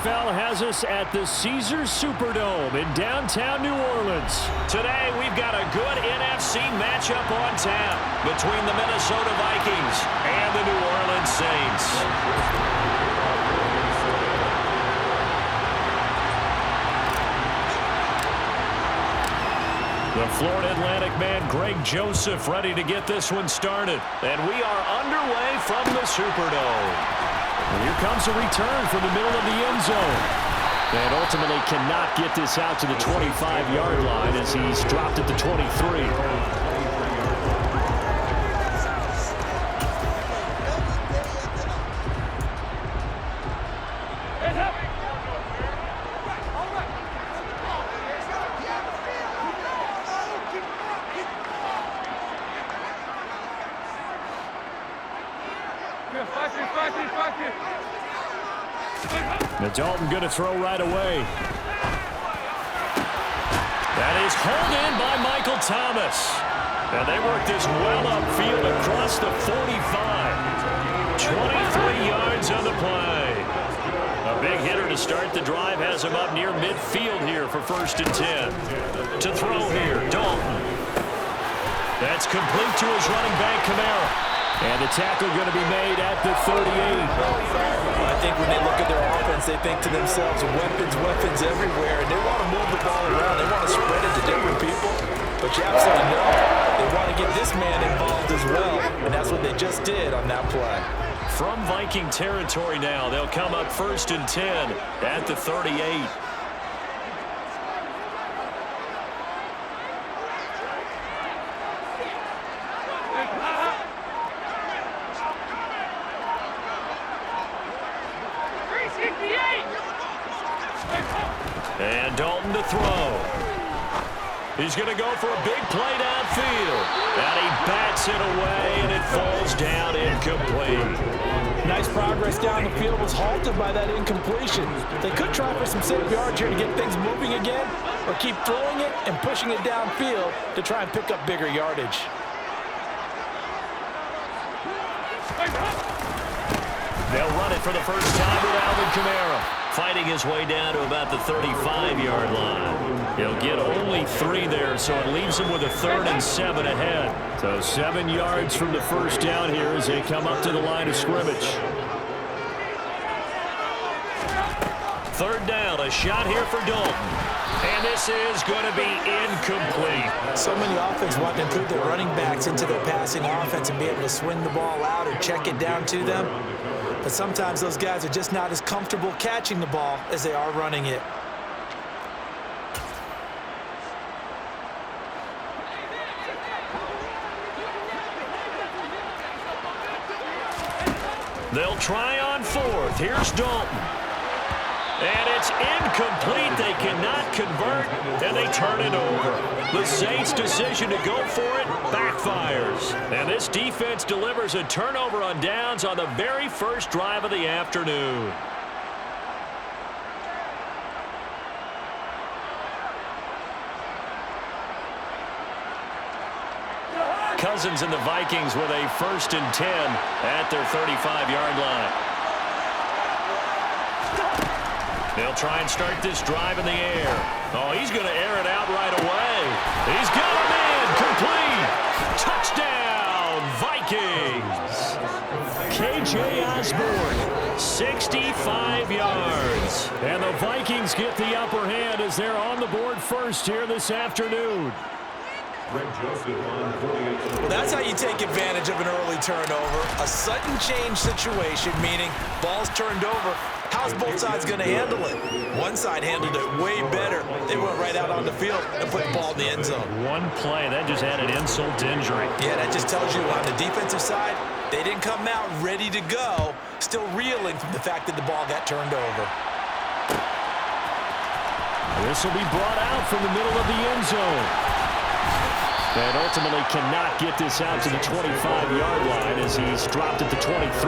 NFL has us at the Caesars Superdome in downtown New Orleans. Today, we've got a good NFC matchup on tap between the Minnesota Vikings and the New Orleans Saints. The Florida Atlantic man, Greg Joseph, ready to get this one started. And we are underway from the Superdome. And here comes a return from the middle of the end zone. And ultimately cannot get this out to the 25-yard line as he's dropped at the 23. Dalton going to throw right away. That is hauled in by Michael Thomas. And they work this well upfield across the 45. 23 yards on the play. A big hitter to start the drive has him up near midfield here for 1st and 10. To throw here, Dalton. That's complete to his running back, Kamara. And the tackle going to be made at the 38. I think when they look at their offense, they think to themselves, weapons everywhere, and they want to move the ball around. They want to spread it to different people. But you absolutely know they want to get this man involved as well, and that's what they just did on that play. From Viking territory now, they'll come up 1st and 10 at the 38. And Dalton to throw. He's going to go for a big play downfield. And he bats it away, and it falls down incomplete. Nice progress down the field was halted by that incompletion. They could try for some safe yards here to get things moving again, or keep throwing it and pushing it downfield to try and pick up bigger yardage. They'll run it for the first time with Alvin Kamara, fighting his way down to about the 35-yard line. He'll get only 3 there, so it leaves him with a 3rd and 7 ahead. So 7 yards from the first down here as they come up to the line of scrimmage. 3rd down, a shot here for Dalton. And this is going to be incomplete. So many offenses want to include their running backs into their passing offense and be able to swing the ball out or check it down to them. But sometimes those guys are just not as comfortable catching the ball as they are running it. They'll try on 4th. Here's Dalton. And it's incomplete. They cannot convert, and they turn it over. The Saints' decision to go for it backfires. And this defense delivers a turnover on downs on the very first drive of the afternoon. Cousins and the Vikings with a 1st and 10 at their 35-yard line. They'll try and start this drive in the air. Oh, he's going to air it out right away. He's got him in. Complete. Touchdown, Vikings. K.J. Osborne, 65 yards. And the Vikings get the upper hand as they're on the board first here this afternoon. Well, that's how you take advantage of an early turnover. A sudden change situation, meaning ball's turned over. How's both sides going to handle it? One side handled it way better. They went right out on the field and put the ball in the end zone. One play, that just added insult to injury. Yeah, that just tells you on the defensive side, they didn't come out ready to go, still reeling from the fact that the ball got turned over. This will be brought out from the middle of the end zone. And ultimately cannot get this out to the 25-yard line as he's dropped at the 23.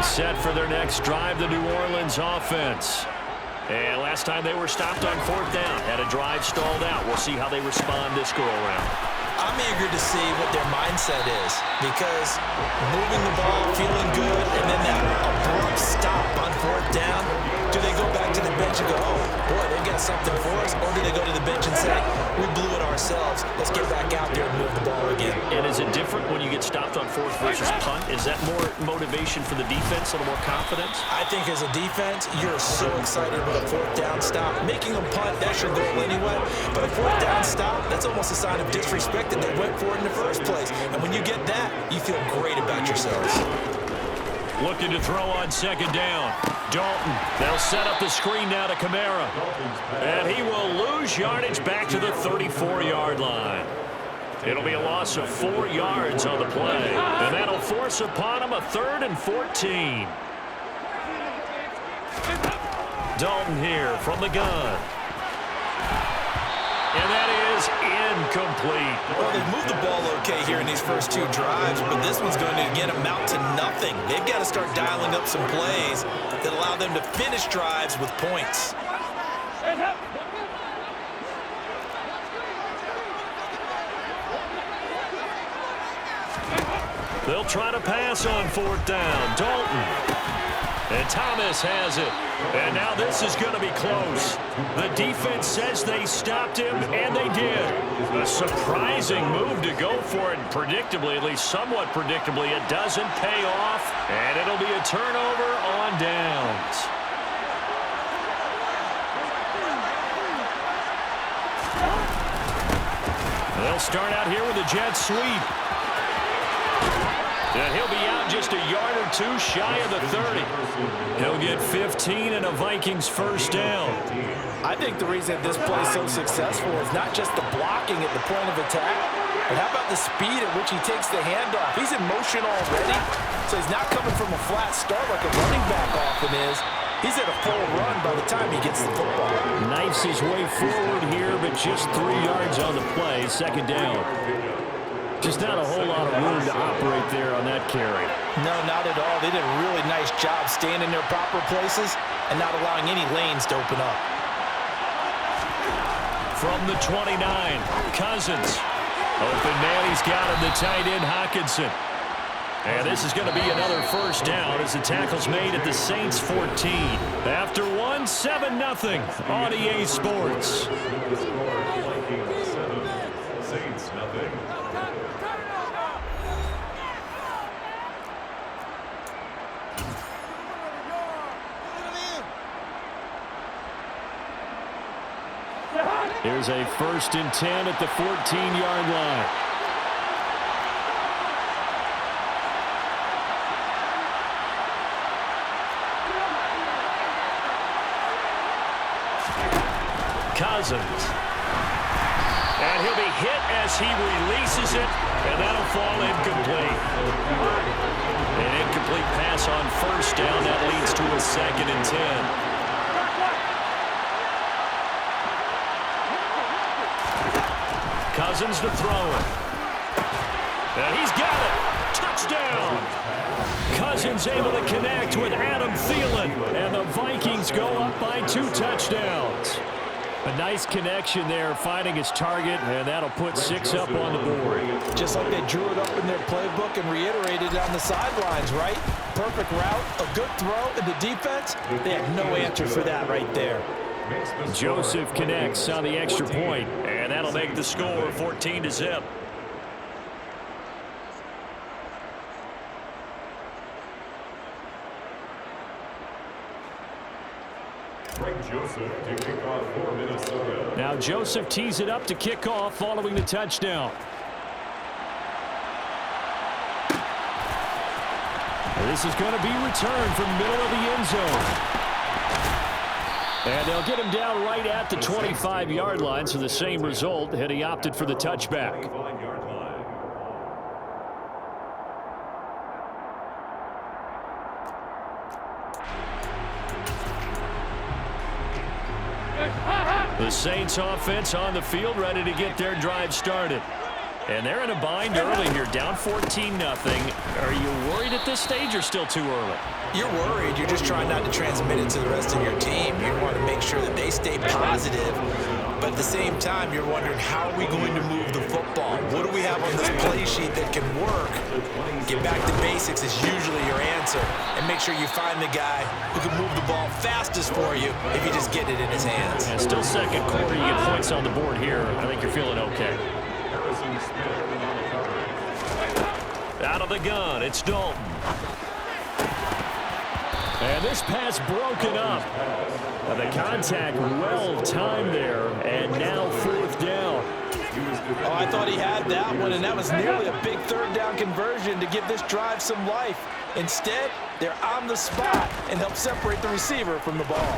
Set for their next drive, the New Orleans offense. And last time they were stopped on 4th down, had a drive stalled out. We'll see how they respond this go-around. I'm eager to see what their mindset is, because moving the ball, feeling good, and then that abrupt stop on 4th down, do they go back to the bench and go, oh, boy, they got something for us, or do they go to the bench and say, we blew it ourselves, let's get back out there and move the ball again? And is it different when you get stopped on 4th versus punt? Is that more motivation for the defense, a little more confidence? I think as a defense, you're so excited with a 4th down stop. Making them punt, that's your goal anyway. But a 4th down stop, that's almost a sign of disrespect that they went for it in the first place. And when you get that, you feel great about yourselves. Looking to throw on 2nd down. Dalton, they'll set up the screen now to Kamara. And he will lose yardage back to the 34-yard line. It'll be a loss of 4 yards on the play. And that'll force upon him a 3rd and 14. Dalton here from the gun. And that is incomplete. Well, they've moved the ball okay here in these first 2 drives, but this one's going to, again, amount to nothing. They've got to start dialing up some plays that allow them to finish drives with points. They'll try to pass on 4th down. Dalton. And Thomas has it. And now this is going to be close. The defense says they stopped him, and they did. A surprising move to go for it. And predictably, at least somewhat predictably, it doesn't pay off. And it'll be a turnover on downs. They'll start out here with a jet sweep. And he'll be out just a yard or 2 shy of the 30. He'll get 15 and a Vikings first down. I think the reason this play is so successful is not just the blocking at the point of attack, but how about the speed at which he takes the handoff? He's in motion already, so he's not coming from a flat start like a running back often is. He's at a full run by the time he gets the football. Knifes his way forward here, but just 3 yards on the play. 2nd down. Just not a whole lot of room to operate there on that carry. No, not at all. They did a really nice job staying in their proper places and not allowing any lanes to open up. From the 29, Cousins. Open man, he's got him, the tight end, Hockenson. And this is going to be another first down as the tackle's made at the Saints 14. After one, 7-0 on EA Sports. Saints nothing. Here's a 1st and 10 at the 14-yard line. Cousins. And he'll be hit as he releases it, and that'll fall incomplete. An incomplete pass on 1st down. That leads to a 2nd and 10. Cousins to throw it. And he's got it. Touchdown. Cousins able to connect with Adam Thielen. And the Vikings go up by 2 touchdowns. A nice connection there, finding his target, and that'll put 6 up on the board. Just like they drew it up in their playbook and reiterated it on the sidelines, right? Perfect route, a good throw, and the defense, they had no answer for that right there. Joseph connects on the extra point, and that'll make the score 14-0. Joseph to kick off for Minnesota. Now Joseph tees it up to kick off following the touchdown. This is going to be returned from middle of the end zone. And they'll get him down right at the 25-yard line, so the same result, and he opted for the touchback. The Saints offense on the field, ready to get their drive started. And they're in a bind early here, down 14-0. Are you worried at this stage or still too early? You're worried. You're just trying not to transmit it to the rest of your team. You want to make sure that they stay positive But at the same time, you're wondering, how are we going to move the football? What do we have on this play sheet that can work? Get back to basics is usually your answer. And make sure you find the guy who can move the ball fastest for you if you just get it in his hands. And still second quarter, you get points on the board here. I think you're feeling okay. Out of the gun, it's Dalton. And this pass broken up. And the contact well timed there, and now fourth down. Oh, I thought he had that one, and that was nearly a big third down conversion to give this drive some life. Instead, they're on the spot and help separate the receiver from the ball.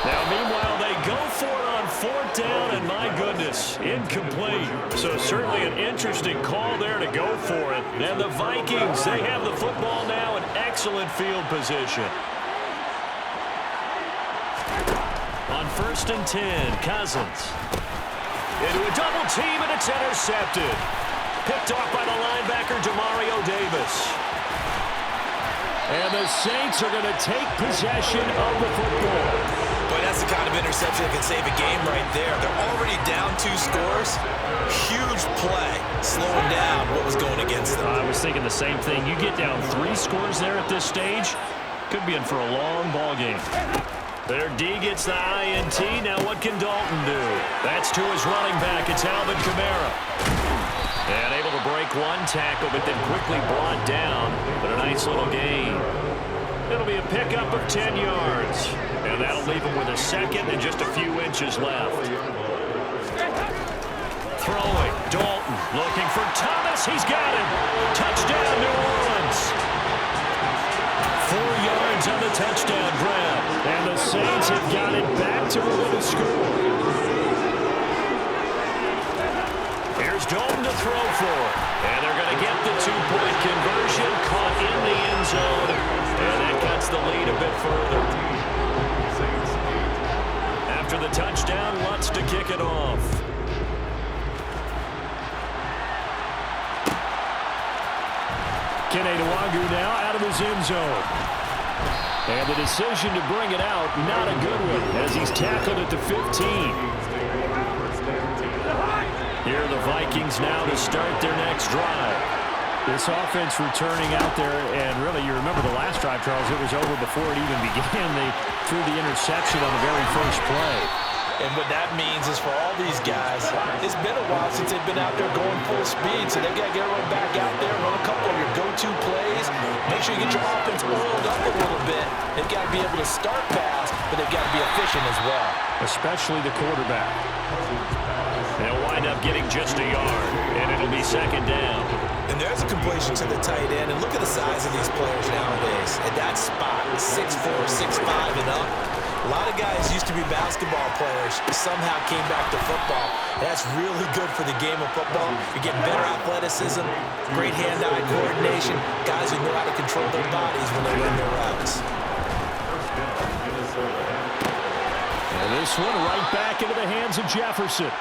Now, meanwhile, they go for it on fourth down, and my goodness, incomplete. So certainly an interesting call there to go for it. And the Vikings, they have the football now in excellent field position. On 1st and 10, Cousins. Into a double team, and it's intercepted. Picked off by the linebacker, Demario Davis. And the Saints are going to take possession of the football. But that's the kind of interception that can save a game right there. They're already down 2 scores. Huge play, slowing down what was going against them. I was thinking the same thing. You get down 3 scores there at this stage, could be in for a long ball game. Their D gets the INT. Now what can Dalton do? That's to his running back. It's Alvin Kamara. And able to break one tackle, but then quickly brought down. But a nice little gain. It'll be a pickup of 10 yards. And that'll leave him with a second and just a few inches left. Throwing. Dalton looking for Thomas. He's got him. Touchdown, New Orleans. 4 yards on the touchdown grab. And the Saints have got it back to within a score. Here's Dalton to throw for. And they're going to get the 2-point conversion. Caught in the end zone. And that cuts the lead a bit further. After the touchdown, Lutz to kick it off. Kene Nwagu now out of his end zone. And the decision to bring it out, not a good one, as he's tackled at the 15. Here are the Vikings now to start their next drive. This offense returning out there, and really, you remember the last drive, Charles, it was over before it even began. They threw the interception on the very first play. And what that means is for all these guys, it's been a while since they've been out there going full speed, so they've got to get everyone back out there, run a couple of your go-to plays, make sure you get your offense oiled up a little bit. They've got to be able to start fast, but they've got to be efficient as well. Especially the quarterback. They'll wind up getting just a yard, and it'll be second down. And there's a completion to the tight end, and look at the size of these players nowadays. At that spot, 6'4", 6'5", and up. A lot of guys used to be basketball players, somehow came back to football. That's really good for the game of football. You're getting better athleticism, great hand-eye coordination, guys who know how to control their bodies when they run their routes. And this one right back into the hands of Jefferson.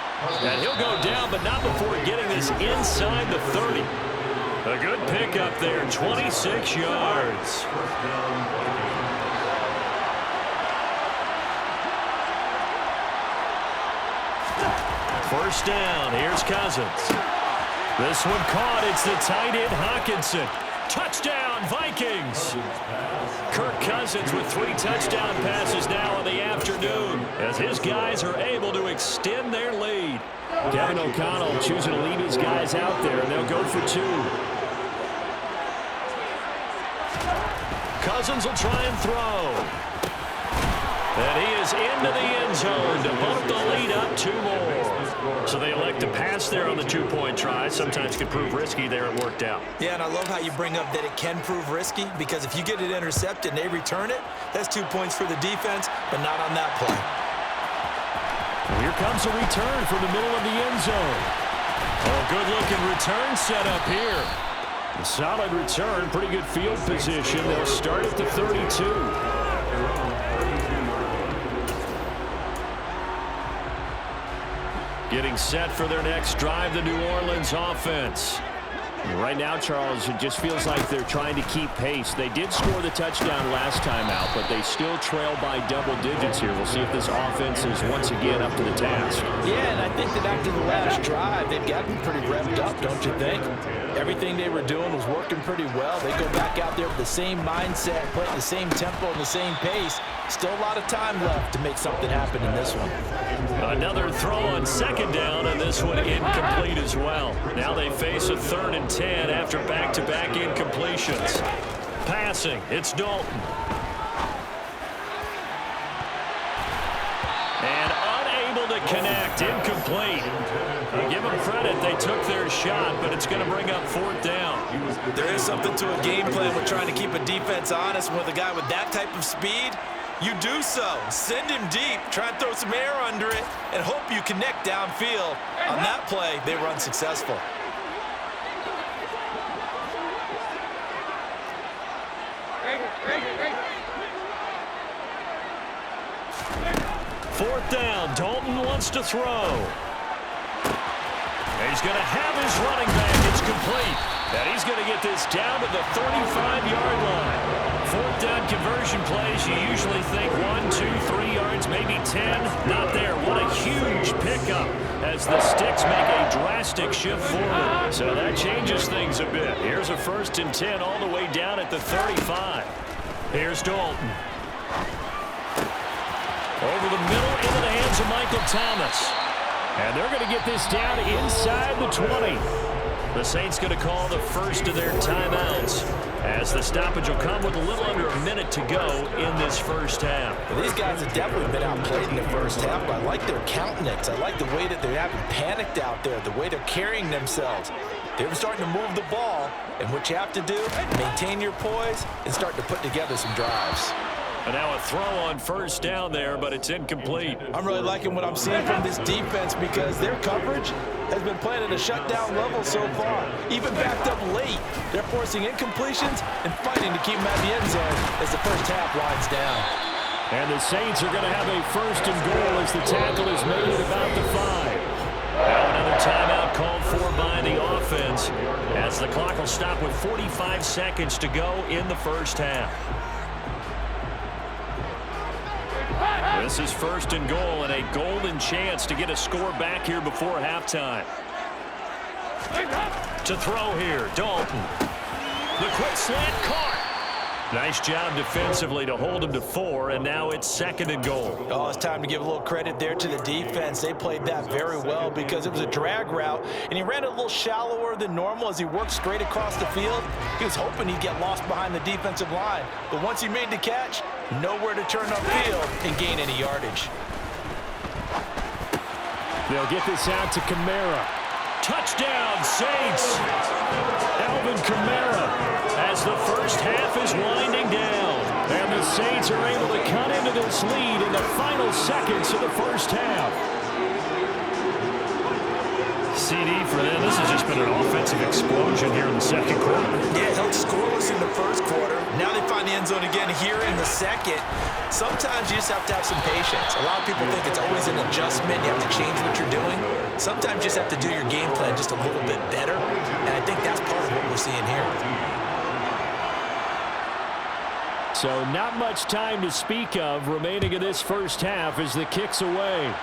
And he'll go down, but not before getting this inside the 30. A good pickup there, 26 yards. First down, here's Cousins. This one caught, it's the tight end Hawkinson. Touchdown, Vikings! Kirk Cousins with 3 touchdown passes now in the afternoon as his guys are able to extend their lead. Kevin O'Connell choosing to lead his guys out there, and they'll go for 2. Cousins will try and throw. And he is into the end zone to bump the lead up 2 more. So they elect to pass there on the 2-point try. Sometimes could prove risky there. It worked out. Yeah, and I love how you bring up that it can prove risky, because if you get it intercepted and they return it, that's 2 points for the defense, but not on that play. Well, here comes a return from the middle of the end zone. Oh, good-looking return set up here. A solid return, pretty good field position. They'll start at the 32. Getting set for their next drive, the New Orleans offense. Right now, Charles, it just feels like they're trying to keep pace. They did score the touchdown last time out, but they still trail by double digits here. We'll see if this offense is once again up to the task. Yeah, and I think that after the last drive, they've gotten pretty revved up, don't you think? Everything they were doing was working pretty well. They go back out there with the same mindset, playing the same tempo and the same pace. Still a lot of time left to make something happen in this one. Another throw on second down, and this one incomplete as well. Now they face a 3rd and 10 after back-to-back incompletions. Passing, it's Dalton. And unable to connect, incomplete. Give them credit, they took their shot, but it's going to bring up 4th down. There is something to a game plan with trying to keep a defense honest. With a guy with that type of speed, you do so. Send him deep, try and throw some air under it, and hope you connect downfield. On that play, they were unsuccessful. Fourth down, Dalton wants to throw. He's going to have his running back. It's complete. And he's going to get this down to the 35-yard line. 4th down conversion plays, you usually think 1, 2, 3 yards, maybe 10. Not there. What a huge pickup as the Sticks make a drastic shift forward. So that changes things a bit. Here's a 1st and 10 all the way down at the 35. Here's Dalton. Over the middle into the hands of Michael Thomas. And they're going to get this down inside the 20. The Saints going to call the first of their timeouts as the stoppage will come with a little under a minute to go in this first half. Well, these guys have definitely been outplayed in the first half, but I like their countenance. I like the way that they're having panicked out there, the way they're carrying themselves. They're starting to move the ball, and what you have to do, maintain your poise and start to put together some drives. And now a throw on 1st down there, but it's incomplete. I'm really liking what I'm seeing from this defense because their coverage has been playing at a shutdown level so far. Even backed up late, they're forcing incompletions and fighting to keep them at the end zone as the first half winds down. And the Saints are going to have a 1st and goal as the tackle is made at about the 5. Now another timeout called for by the offense as the clock will stop with 45 seconds to go in the first half. This is 1st and goal and a golden chance to get a score back here before halftime. To throw here, Dalton. The quick slant caught. Nice job defensively to hold him to 4, and now it's 2nd and goal. Oh, it's time to give a little credit there to the defense. They played that very well because it was a drag route, and he ran it a little shallower than normal as he worked straight across the field. He was hoping he'd get lost behind the defensive line, but once he made the catch, nowhere to turn upfield and gain any yardage. They'll get this out to Kamara. Touchdown, Saints! Alvin Kamara as the first half is winding down. And the Saints are able to cut into this lead in the final seconds of the first half. CD for them. This has just been an offensive explosion here in the second quarter. Yeah, held scoreless in the first quarter. Now they find the end zone again here in the second. Sometimes you just have to have some patience. A lot of people think it's always an adjustment. You have to change what you're doing. Sometimes you just have to do your game plan just a little bit better. And I think that's part of what we're seeing here. So not much time to speak of remaining in this first half as the kick's away.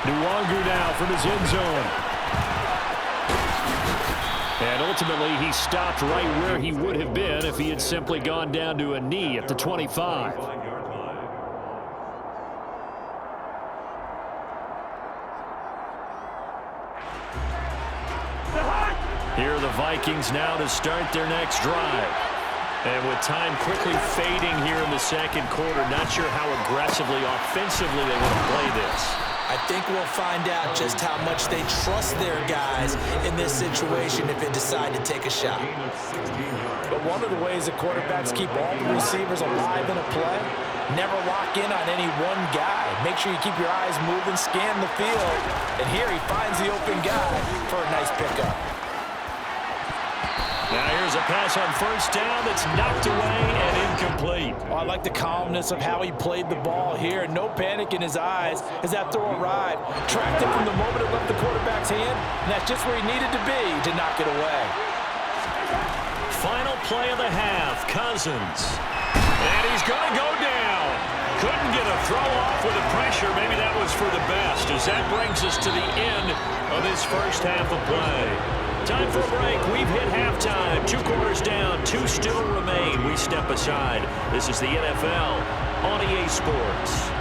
Nwangu now from his end zone. And ultimately, he stopped right where he would have been if he had simply gone down to a knee at the 25. Here are the Vikings now to start their next drive. And with time quickly fading here in the second quarter, not sure how aggressively, offensively they want to play this. I think we'll find out just how much they trust their guys in this situation if they decide to take a shot. But one of the ways that quarterbacks keep all the receivers alive in a play, never lock in on any one guy. Make sure you keep your eyes moving, scan the field. And here he finds the open guy for a nice pickup. Now here's a pass on first down that's knocked away and incomplete. Oh, I like the calmness of how he played the ball here. No panic in his eyes as that throw arrived. Tracked it from the moment it left the quarterback's hand, and that's just where he needed to be to knock it away. Final play of the half, Cousins. And he's going to go down. Couldn't get a throw off with the pressure. Maybe that was for the best, as that brings us to the end of this first half of play. Time for a break. We've hit halftime. 2 quarters down. 2 still remain. We step aside. This is the NFL on EA Sports.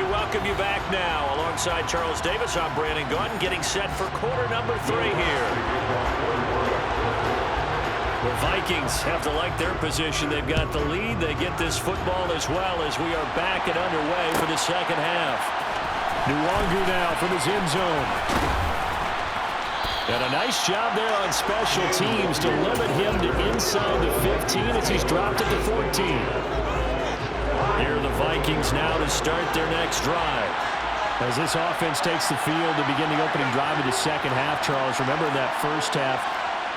Welcome you back now. Alongside Charles Davis, I'm Brandon Gaudin, getting set for quarter number 3 here. The Vikings have to like their position. They've got the lead. They get this football as well as we are back and underway for the second half. Nwangu now from his end zone. And a nice job there on special teams to limit him to inside the 15 as he's dropped it to 14. Here are the Vikings now to start their next drive. As this offense takes the field to begin the opening drive of the second half, Charles, remember that first half,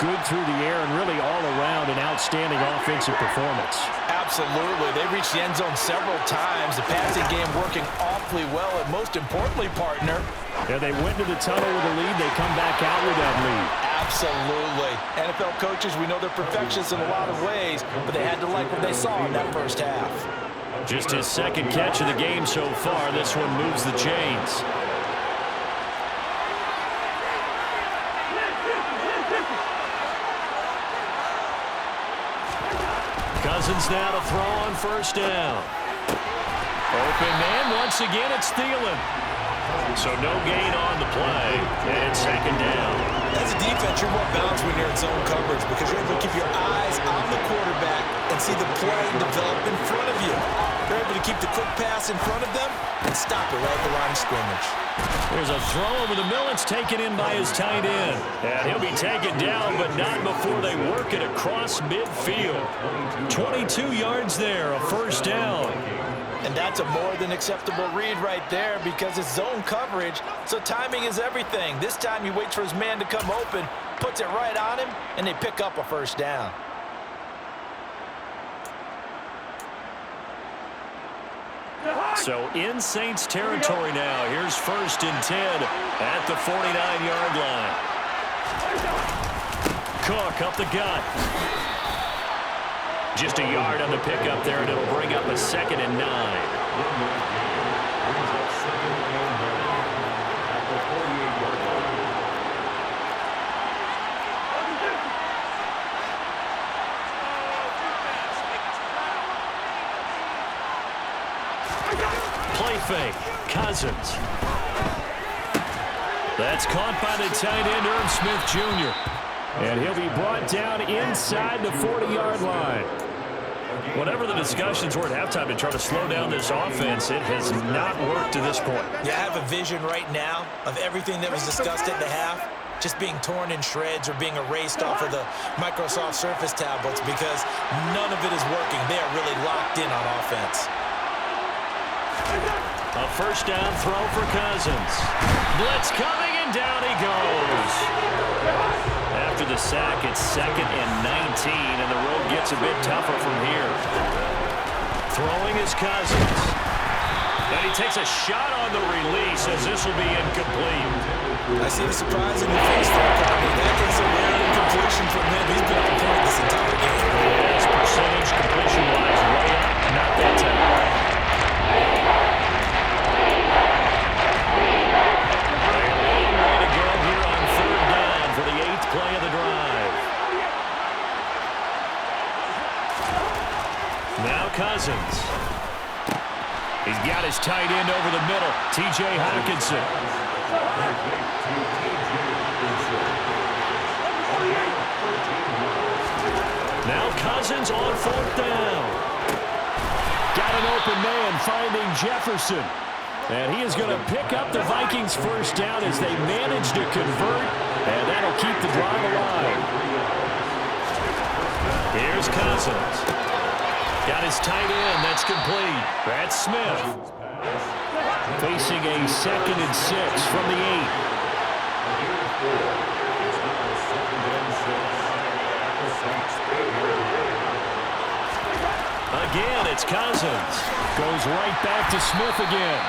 good through the air and really all around an outstanding offensive performance. Absolutely. They reached the end zone several times. The passing game working awfully well, and most importantly, partner. Yeah, they went to the tunnel with a lead. They come back out with that lead. Absolutely. NFL coaches, we know they're perfectionists in a lot of ways, but they had to like what they saw in that first half. Just his second catch of the game so far. This one moves the chains. Cousins now to throw on first down. Open man. Once again, it's Thielen. So no gain on the play, and second down. As a defense, you're more balanced when you're in zone coverage because you're able to keep your eyes on the quarterback and see the play develop in front of you. You're able to keep the quick pass in front of them and stop it right at the line of scrimmage. There's a throw over the middle. It's taken in by his tight end. And he'll be taken down, but not before they work it across midfield. 22 yards there, a first down. And that's a more than acceptable read right there because it's zone coverage, so timing is everything. This time he waits for his man to come open, puts it right on him, and they pick up a first down. So in Saints territory now. Here's 1st and 10 at the 49-yard line. Cook up the gut. Just a yard on the pickup there, and it'll bring up a 2nd and 9. Play fake. Cousins. That's caught by the tight end, Irv Smith Jr. And he'll be brought down inside the 40-yard line. Whatever the discussions were at halftime to try to slow down this offense, it has not worked to this point. Yeah, I have a vision right now of everything that was discussed at the half just being torn in shreds or being erased off of the Microsoft Surface tablets because none of it is working. They are really locked in on offense. A first down throw for Cousins. Blitz coming, and down he goes. After the sack, it's 2nd and 19, and the road gets a bit tougher from here. Throwing is Cousins. And he takes a shot on the release as this will be incomplete. I see the surprise in the face there, Carter. That is a rare incompletion from him. He's been on point this entire game. Yes, percentage completion-wise way up, not that time. Play of the drive. Now Cousins. He's got his tight end over the middle, T.J. Hockenson. Cousins on fourth down. Got an open man finding Jefferson. And he is going to pick up the Vikings first down as they manage to convert. And that'll keep the drive alive. Here's Cousins. Got his tight end. That's complete. That's Smith. Facing a 2nd and 6 from the 8. Again, it's Cousins. Goes right back to Smith again.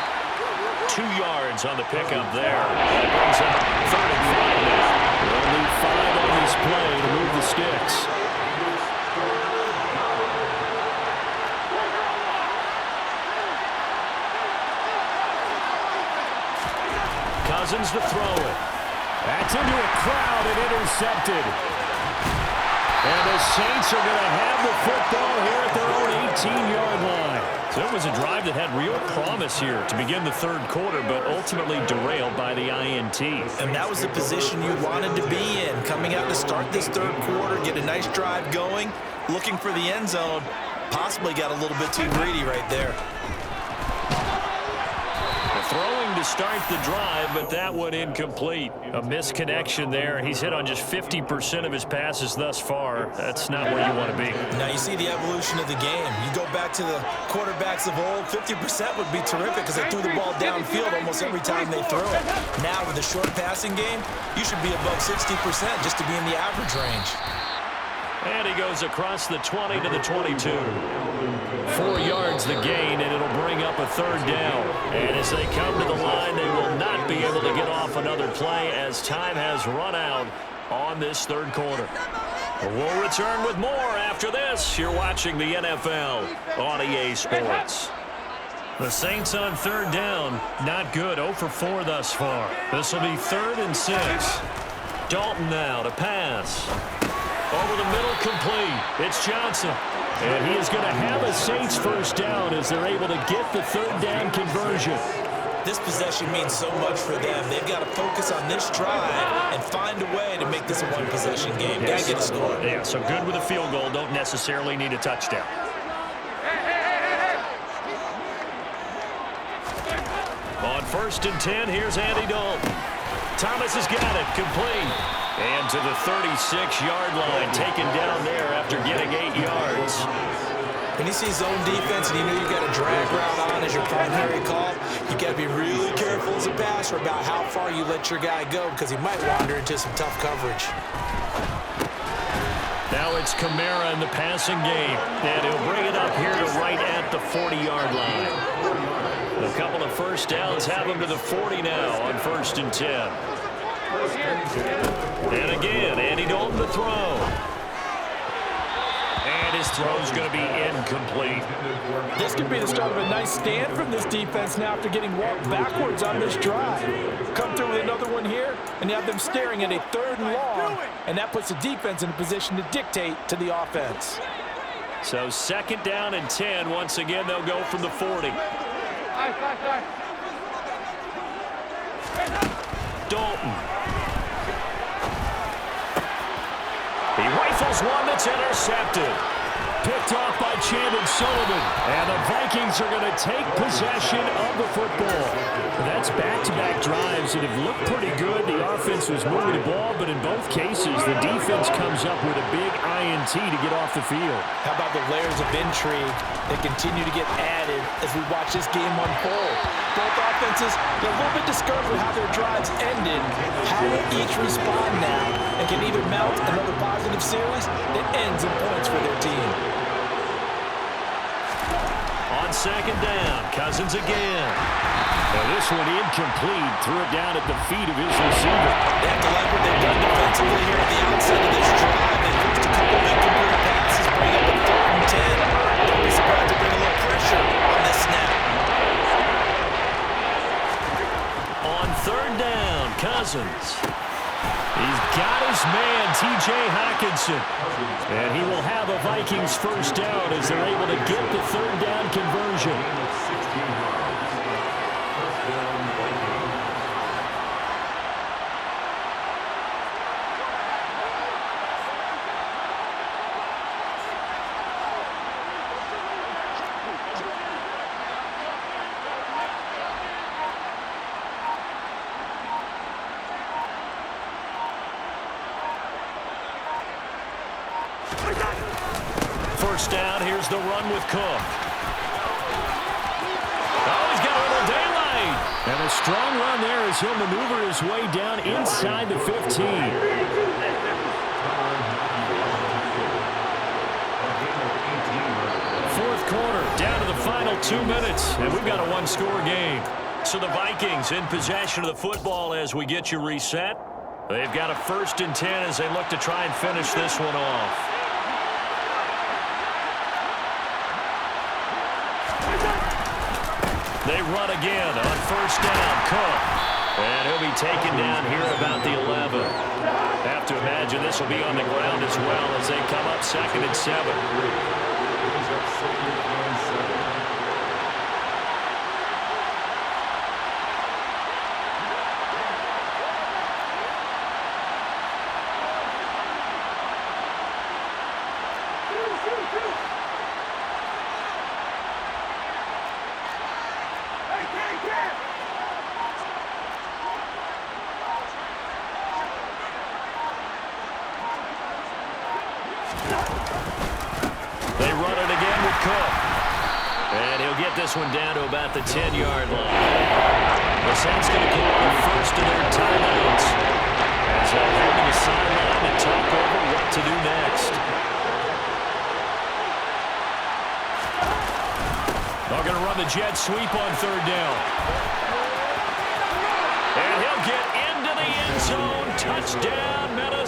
2 yards on the pickup there. That brings up 3rd and 5 now. They'll need 5 on this play to move the sticks. Cousins to throw it. That's into a crowd and intercepted. And the Saints are going to have the football here at their own 18-yard line. So it was a drive that had real promise here to begin the 3rd quarter, but ultimately derailed by the INT. And that was the position you wanted to be in. Coming out to start this 3rd quarter, get a nice drive going, looking for the end zone. Possibly got a little bit too greedy right there. Throwing to start the drive, but that one incomplete. A misconnection there. He's hit on just 50% of his passes thus far. That's not where you want to be. Now you see the evolution of the game. You go back to the quarterbacks of old, 50% would be terrific because they threw the ball downfield almost every time they threw it. Now with a short passing game, you should be above 60% just to be in the average range. And he goes across the 20 to the 22. 4 yards the gain, and it'll bring up a 3rd down. And as they come to the line, they will not be able to get off another play as time has run out on this 3rd quarter. We'll return with more after this. You're watching the NFL on EA Sports. The Saints on 3rd down. Not good. 0 for 4 thus far. This will be 3rd and 6. Dalton now to pass. Over the middle, complete. It's Johnson. And he is going to have a Saints first down as they're able to get the 3rd down conversion. This possession means so much for them. They've got to focus on this drive and find a way to make this a one-possession game. Got to get a score. Yeah, so good with a field goal. Don't necessarily need a touchdown. On 1st and 10, here's Andy Dalton. Thomas has got it, complete. And to the 36-yard line, taken down there after getting 8 yards. When you see zone defense and you know you got a drag route on as your primary call, you got to be really careful as a passer about how far you let your guy go because he might wander into some tough coverage. Now it's Kamara in the passing game, and he'll bring it up here to right at the 40-yard line. A couple of first downs have him to the 40 now on 1st and 10. And again, Andy Dalton to throw. And his throw's going to be incomplete. This could be the start of a nice stand from this defense now after getting walked backwards on this drive. Come through with another one here, and you have them staring at a 3rd and long, and that puts the defense in a position to dictate to the offense. So 2nd down and 10. Once again, they'll go from the 40. Dalton. He rifles one that's intercepted. Picked off by Chandon Sullivan. And the Vikings are going to take possession of the football. That's back-to-back drives that have looked pretty good. The offense was moving the ball, but in both cases, the defense comes up with a big INT to get off the field. How about the layers of intrigue that continue to get added as we watch this game unfold? Both offenses are a little bit discouraged with how their drives ended. How will each respond now and can either mount another positive series that ends in points for their team? On 2nd down, Cousins again. Now this one incomplete. Threw it down at the feet of his receiver. They have to like what they've done defensively here at the outset of this drive. They forced a couple of incomplete passes, bring up a 3rd and 10. Don't be surprised to bring a little pressure on this snap. On 3rd down, Cousins. He's got his man, T.J. Hockenson. And he will have a Vikings first down as they're able to get the 3rd down conversion. first down. Here's the run with Cook. Oh, he's got a little daylight. And a strong run there as he'll maneuver his way down inside the 15. Fourth quarter, down to the final 2 minutes, and we've got a one-score game. So the Vikings in possession of the football as we get you reset. They've got a 1st and 10 as they look to try and finish this one off. They run again on first down. Cook. And he'll be taken down here about the 11. Have to imagine this will be on the ground as well as they come up 2nd and 7. They run it again with Cook. And he'll get this one down to about the 10-yard line. The Saints going to call the first of their timeouts as they'll head to the sideline and talk over what to do next. They're going to run the jet sweep on 3rd down. And he'll get into the end zone. Touchdown, Minnesota.